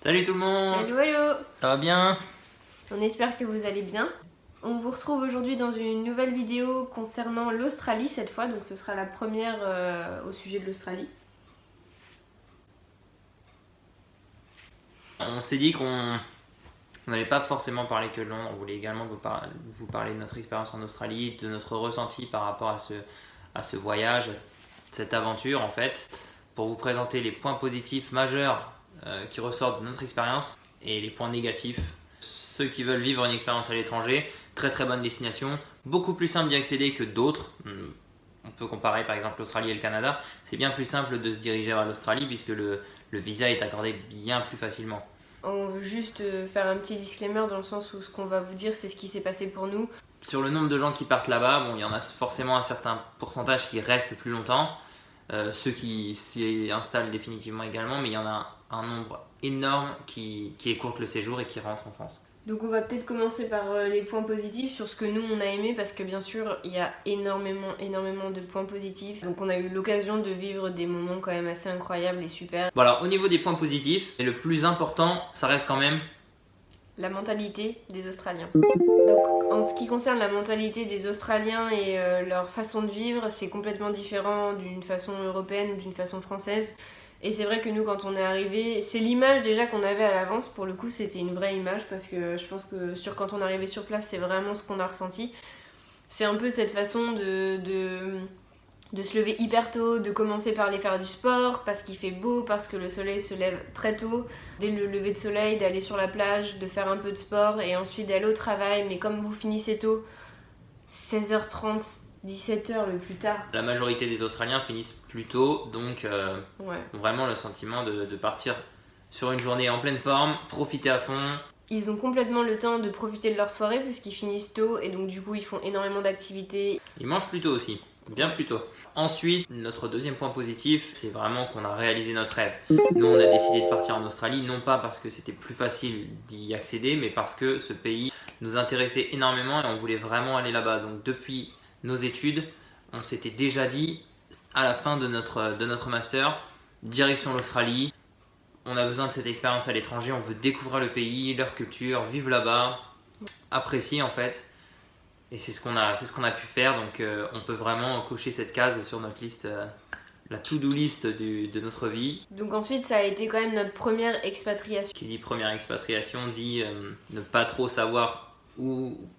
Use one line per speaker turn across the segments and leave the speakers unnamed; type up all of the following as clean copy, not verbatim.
Salut tout le monde.
Hello hello.
Ça va bien?
On espère que vous allez bien. On vous retrouve aujourd'hui dans une nouvelle vidéo concernant l'Australie cette fois, donc ce sera la première au sujet de l'Australie.
On s'est dit qu'on n'allait pas forcément parler que de Londres, on voulait également vous parler de notre expérience en Australie, de notre ressenti par rapport à ce voyage, cette aventure en fait, pour vous présenter les points positifs majeurs qui ressortent de notre expérience et les points négatifs. Ceux qui veulent vivre une expérience à l'étranger, très très bonne destination, beaucoup plus simple d'y accéder que d'autres. On peut comparer par exemple l'Australie et le Canada. C'est bien plus simple de se diriger vers l'Australie puisque le visa est accordé bien plus facilement.
On veut juste faire un petit disclaimer dans le sens où ce qu'on va vous dire c'est ce qui s'est passé pour nous.
Sur le nombre de gens qui partent là-bas, bon, il y en a forcément un certain pourcentage qui restent plus longtemps, ceux qui s'y installent définitivement également, mais il y en a un nombre énorme qui écourte le séjour et qui rentre en France.
Donc on va peut-être commencer par les points positifs sur ce que nous on a aimé parce que bien sûr il y a énormément de points positifs. Donc on a eu l'occasion de vivre des moments quand même assez incroyables et super.
Voilà, au niveau des points positifs, et le plus important, ça reste quand même
la mentalité des Australiens. Donc en ce qui concerne la mentalité des Australiens et leur façon de vivre, c'est complètement différent d'une façon européenne ou d'une façon française. Et c'est vrai que nous, quand on est arrivé, c'est l'image déjà qu'on avait à l'avance. Pour le coup, c'était une vraie image parce que je pense que quand on est arrivé sur place, c'est vraiment ce qu'on a ressenti. C'est un peu cette façon de se lever hyper tôt, de commencer par aller faire du sport parce qu'il fait beau, parce que le soleil se lève très tôt. Dès le lever de soleil, d'aller sur la plage, de faire un peu de sport et ensuite d'aller au travail. Mais comme vous finissez tôt, 16h30, 17h le plus tard.
La majorité des Australiens finissent plus tôt, donc vraiment le sentiment de partir sur une journée en pleine forme, profiter à fond.
Ils ont complètement le temps de profiter de leur soirée puisqu'ils finissent tôt et donc du coup ils font énormément d'activités.
Ils mangent plus tôt aussi, bien plus tôt. Ensuite, notre deuxième point positif, c'est vraiment qu'on a réalisé notre rêve. Nous, on a décidé de partir en Australie, non pas parce que c'était plus facile d'y accéder, mais parce que ce pays nous intéressait énormément et on voulait vraiment aller là-bas. Donc depuis nos études, on s'était déjà dit à la fin de notre master, direction l'Australie. On a besoin de cette expérience à l'étranger, on veut découvrir le pays, leur culture, vivre là-bas, apprécier en fait. Et c'est ce qu'on a pu faire, donc on peut vraiment cocher cette case sur notre liste, la to-do list de notre vie.
Donc ensuite ça a été quand même notre première expatriation.
Qui dit première expatriation dit ne pas trop savoir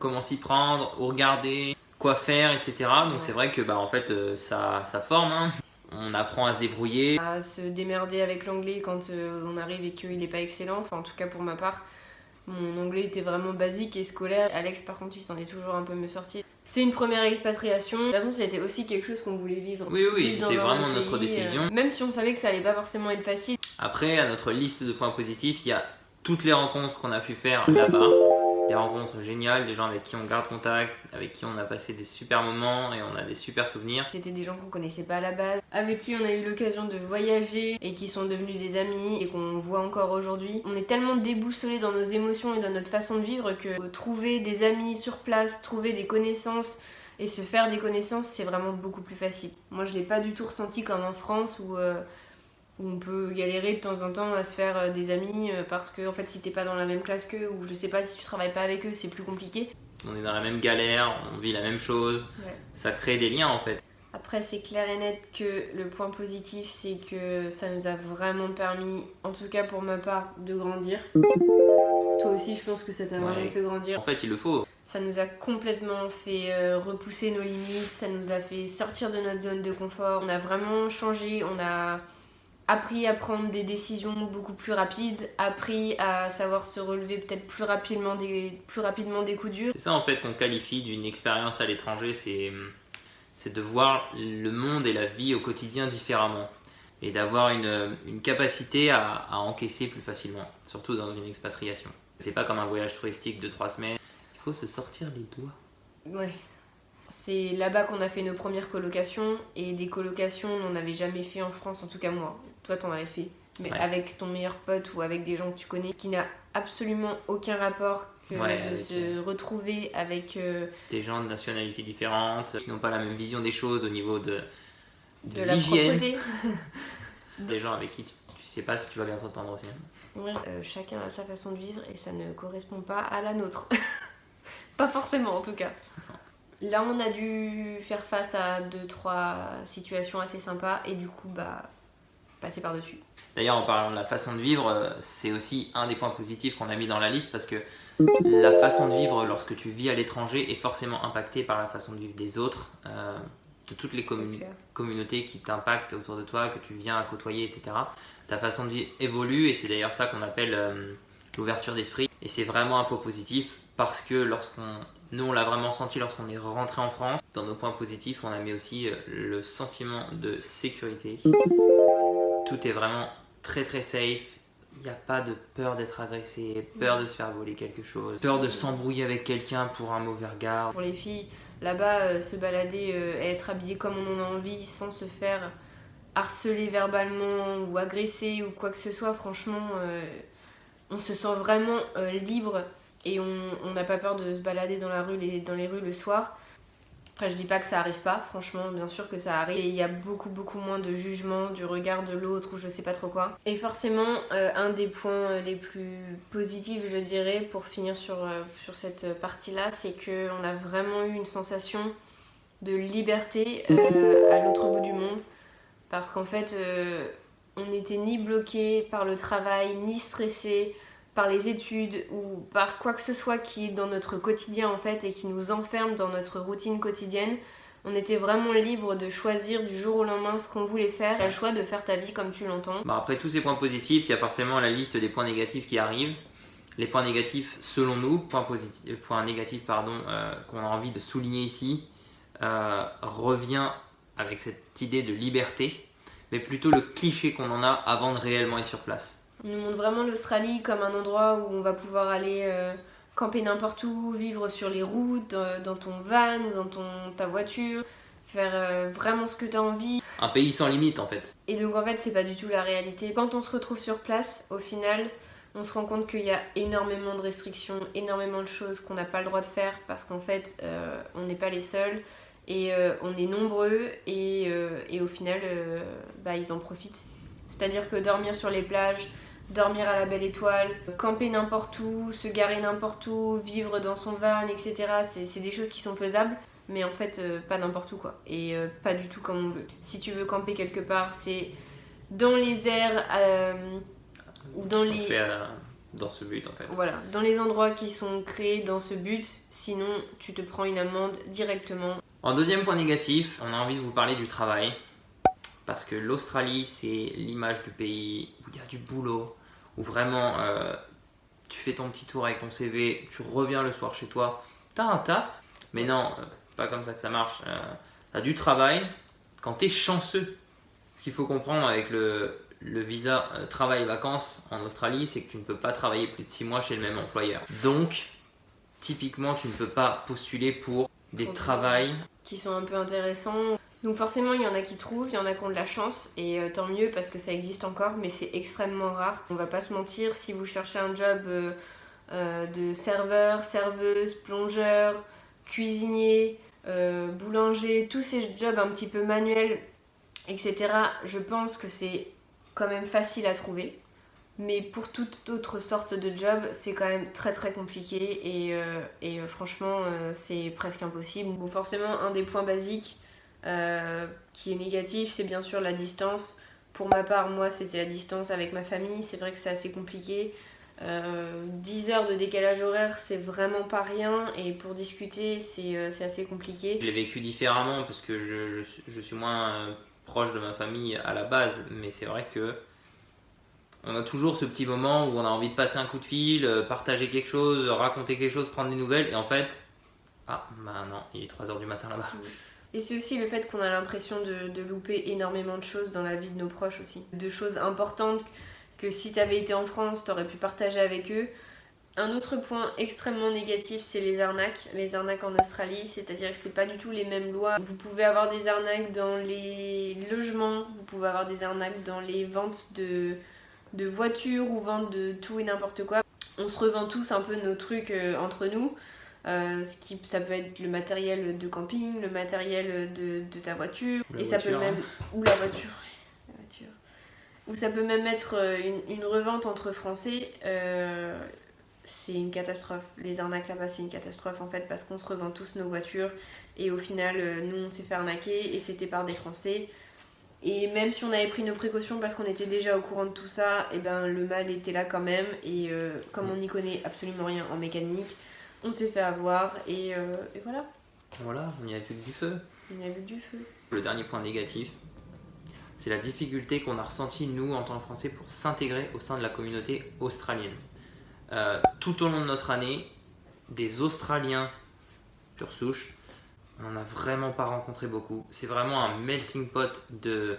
comment s'y prendre, où regarder, quoi faire, etc. Donc c'est vrai que en fait ça forme, hein. On apprend à se débrouiller.
À se démerder avec l'anglais quand on arrive et qu'il n'est pas excellent, enfin en tout cas pour ma part. Mon anglais était vraiment basique et scolaire. Alex par contre il s'en est toujours un peu mieux sorti. C'est une première expatriation. De toute façon c'était aussi quelque chose qu'on voulait vivre.
Oui, c'était vraiment notre décision.
Même si on savait que ça allait pas forcément être facile.
Après à notre liste de points positifs, il y a toutes les rencontres qu'on a pu faire là-bas. Des rencontres géniales, des gens avec qui on garde contact, avec qui on a passé des super moments et on a des super souvenirs.
C'était des gens qu'on connaissait pas à la base, avec qui on a eu l'occasion de voyager et qui sont devenus des amis et qu'on voit encore aujourd'hui. On est tellement déboussolés dans nos émotions et dans notre façon de vivre que trouver des amis sur place, trouver des connaissances et se faire des connaissances, c'est vraiment beaucoup plus facile. Moi je l'ai pas du tout ressenti comme en France où on peut galérer de temps en temps à se faire des amis parce que en fait si t'es pas dans la même classe qu'eux ou je sais pas si tu travailles pas avec eux c'est plus compliqué.
On est dans la même galère, on vit la même chose, Ça crée des liens en fait.
Après c'est clair et net que le point positif c'est que ça nous a vraiment permis, en tout cas pour ma part, de grandir. Toi aussi je pense que ça t'a vraiment fait grandir.
En fait il le faut.
Ça nous a complètement fait repousser nos limites, ça nous a fait sortir de notre zone de confort, on a vraiment changé, on a appris à prendre des décisions beaucoup plus rapides, appris à savoir se relever peut-être plus rapidement des coups durs.
C'est ça en fait qu'on qualifie d'une expérience à l'étranger, c'est de voir le monde et la vie au quotidien différemment et d'avoir une capacité à encaisser plus facilement, surtout dans une expatriation. C'est pas comme un voyage touristique de 3 semaines, il faut se sortir les doigts.
Ouais. C'est là-bas qu'on a fait nos premières colocations et des colocations on n'en avait jamais fait en France, en tout cas moi. Toi t'en avais fait, mais avec ton meilleur pote ou avec des gens que tu connais, ce qui n'a absolument aucun rapport que de se retrouver avec
des gens de nationalités différentes qui n'ont pas la même vision des choses au niveau de
la propreté.
Des gens avec qui tu sais pas si tu vas bien t'entendre aussi.
Ouais. Chacun a sa façon de vivre et ça ne correspond pas à la nôtre. Pas forcément en tout cas. Là on a dû faire face à 2-3 situations assez sympas et du coup passer par-dessus.
D'ailleurs, en parlant de la façon de vivre, c'est aussi un des points positifs qu'on a mis dans la liste parce que la façon de vivre lorsque tu vis à l'étranger est forcément impactée par la façon de vivre des autres, de toutes les communautés qui t'impactent autour de toi, que tu viens à côtoyer, etc. Ta façon de vivre évolue et c'est d'ailleurs ça qu'on appelle l'ouverture d'esprit. Et c'est vraiment un point positif parce que nous on l'a vraiment ressenti lorsqu'on est rentré en France. Dans nos points positifs, on a mis aussi le sentiment de sécurité. Tout est vraiment très très safe. Il n'y a pas de peur d'être agressé, peur de se faire voler quelque chose, peur de s'embrouiller avec quelqu'un pour un mauvais regard.
Pour les filles, là-bas, se balader et être habillée comme on en a envie sans se faire harceler verbalement ou agresser ou quoi que ce soit, franchement, on se sent vraiment libre et on n'a pas peur de se balader dans les rues le soir. Après, je dis pas que ça arrive pas, franchement, bien sûr que ça arrive. Et il y a beaucoup moins de jugement du regard de l'autre ou je sais pas trop quoi. Et forcément, un des points les plus positifs, je dirais, pour finir sur cette partie-là, c'est qu'on a vraiment eu une sensation de liberté à l'autre bout du monde. Parce qu'en fait, on n'était ni bloqué par le travail, ni stressé par les études ou par quoi que ce soit qui est dans notre quotidien en fait et qui nous enferme dans notre routine quotidienne. On était vraiment libre de choisir du jour au lendemain ce qu'on voulait faire. Tu as le choix de faire ta vie comme tu l'entends.
Après tous ces points positifs, il y a forcément la liste des points négatifs qui arrivent. Les points négatifs, selon nous, points négatifs qu'on a envie de souligner ici, revient avec cette idée de liberté, mais plutôt le cliché qu'on en a avant de réellement être sur place.
On nous montre vraiment l'Australie comme un endroit où on va pouvoir aller camper n'importe où, vivre sur les routes, dans ton van ou dans ta voiture, faire vraiment ce que tu as envie.
Un pays sans limite en fait.
Et donc en fait c'est pas du tout la réalité. Quand on se retrouve sur place, au final, on se rend compte qu'il y a énormément de restrictions, énormément de choses qu'on n'a pas le droit de faire parce qu'en fait on n'est pas les seuls. Et on est nombreux et au final ils en profitent. C'est-à-dire que dormir sur les plages, dormir à la belle étoile, camper n'importe où, se garer n'importe où, vivre dans son van, etc. C'est des choses qui sont faisables, mais en fait pas n'importe où quoi. Et pas du tout comme on veut. Si tu veux camper quelque part, c'est dans les airs ou dans
dans ce but en fait.
Voilà, dans les endroits qui sont créés dans ce but, sinon tu te prends une amende directement.
En deuxième point négatif, on a envie de vous parler du travail. Parce que l'Australie, c'est l'image du pays où il y a du boulot, où vraiment tu fais ton petit tour avec ton CV, tu reviens le soir chez toi, t'as un taf, mais non, pas comme ça que ça marche. T'as du travail quand t'es chanceux. Ce qu'il faut comprendre avec le visa travail-vacances en Australie, c'est que tu ne peux pas travailler plus de 6 mois chez le même employeur. Donc, typiquement, tu ne peux pas postuler pour des travails
qui sont un peu intéressants. Donc forcément, il y en a qui trouvent, il y en a qui ont de la chance, et tant mieux parce que ça existe encore, mais c'est extrêmement rare. On va pas se mentir, si vous cherchez un job de serveur, serveuse, plongeur, cuisinier, boulanger, tous ces jobs un petit peu manuels, etc., je pense que c'est quand même facile à trouver. Mais pour toute autre sorte de job, c'est quand même très très compliqué et franchement, c'est presque impossible. Bon, forcément, un des points basiques qui est négatif, c'est bien sûr la distance. Pour ma part, moi, c'était la distance avec ma famille. C'est vrai que c'est assez compliqué. 10 heures de décalage horaire, c'est vraiment pas rien. Et pour discuter, c'est assez compliqué.
Je l'ai vécu différemment parce que je suis moins proche de ma famille à la base. Mais c'est vrai que on a toujours ce petit moment où on a envie de passer un coup de fil, partager quelque chose, raconter quelque chose, prendre des nouvelles. Et en fait, non, il est 3h du matin là-bas.
Et c'est aussi le fait qu'on a l'impression de louper énormément de choses dans la vie de nos proches aussi. De choses importantes que si t'avais été en France, t'aurais pu partager avec eux. Un autre point extrêmement négatif, c'est les arnaques. Les arnaques en Australie, c'est-à-dire que c'est pas du tout les mêmes lois. Vous pouvez avoir des arnaques dans les logements, vous pouvez avoir des arnaques dans les ventes de voitures ou ventes de tout et n'importe quoi. On se revend tous un peu nos trucs entre nous. Ça peut être le matériel de camping, le matériel de ta voiture, et ça peut même... Ou la voiture. ou ça peut même être une revente entre Français. C'est une catastrophe. Les arnaques là-bas, c'est une catastrophe en fait, parce qu'on se revend tous nos voitures et au final, nous on s'est fait arnaquer et c'était par des Français. Et même si on avait pris nos précautions parce qu'on était déjà au courant de tout ça, et ben le mal était là quand même. Et comme on n'y connaît absolument rien en mécanique, on s'est fait avoir et voilà.
Voilà, on y a vu que du feu.
On y a vu du feu.
Le dernier point négatif, c'est la difficulté qu'on a ressentie, nous, en tant que Français, pour s'intégrer au sein de la communauté australienne. Tout au long de notre année, des Australiens pure souche, on n'en a vraiment pas rencontré beaucoup. C'est vraiment un melting pot de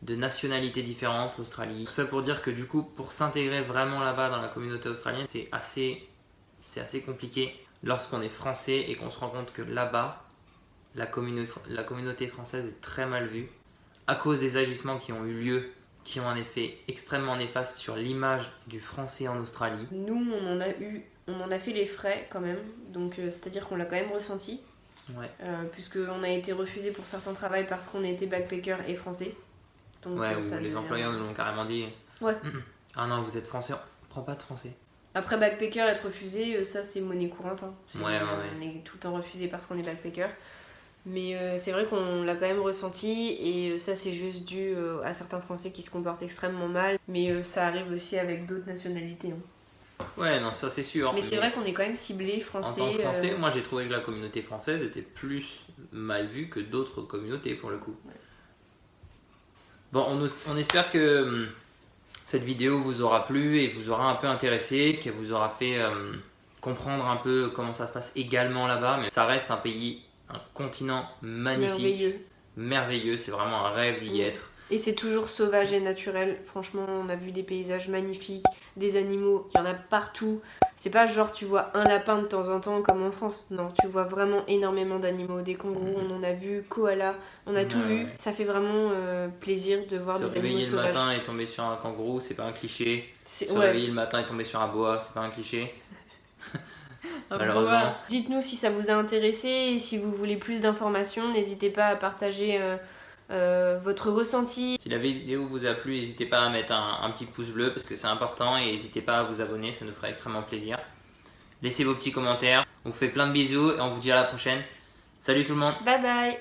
nationalités différentes, l'Australie. Tout ça pour dire que du coup, pour s'intégrer vraiment là-bas dans la communauté australienne, c'est assez compliqué lorsqu'on est français et qu'on se rend compte que là-bas, la communauté française est très mal vue à cause des agissements qui ont eu lieu, qui ont un effet extrêmement néfaste sur l'image du français en Australie.
Nous, on en a fait les frais quand même, donc c'est-à-dire qu'on l'a quand même ressenti.
Ouais.
Puisqu'on a été refusé pour certains travails parce qu'on était backpacker et français. Donc,
ouais, où les employeurs nous l'ont carrément dit.
Ouais.
Ah non, vous êtes français, on prend pas de français.
Après, backpacker, être refusé, ça c'est monnaie courante. Hein.
Ouais.
On est tout le temps refusé parce qu'on est backpacker. Mais c'est vrai qu'on l'a quand même ressenti et ça c'est juste dû à certains Français qui se comportent extrêmement mal. Mais ça arrive aussi avec d'autres nationalités. Hein.
Ouais, non, ça c'est sûr.
Mais c'est vrai qu'on est quand même ciblé français.
En tant que français, moi j'ai trouvé que la communauté française était plus mal vue que d'autres communautés pour le coup. Ouais. Bon, on espère que cette vidéo vous aura plu et vous aura un peu intéressé, qu'elle vous aura fait comprendre un peu comment ça se passe également là-bas. Mais ça reste un pays, un continent magnifique, merveilleux. C'est vraiment un rêve d'y être.
Et c'est toujours sauvage et naturel. Franchement, on a vu des paysages magnifiques, des animaux, il y en a partout. C'est pas genre tu vois un lapin de temps en temps comme en France. Non, tu vois vraiment énormément d'animaux. Des kangourous, on en a vu, koalas, on a tout vu. Ça fait vraiment plaisir de voir des animaux sauvages. Se réveiller
le matin et tomber sur un kangourou, c'est pas un cliché. Se réveiller le matin et tomber sur un boa, c'est pas un cliché. Malheureusement.
Dites-nous si ça vous a intéressé et si vous voulez plus d'informations, n'hésitez pas à partager votre ressenti.
Si la vidéo vous a plu, n'hésitez pas à mettre un petit pouce bleu parce que c'est important et n'hésitez pas à vous abonner, ça nous ferait extrêmement plaisir. Laissez vos petits commentaires, on vous fait plein de bisous et on vous dit à la prochaine. Salut tout le monde.
Bye bye.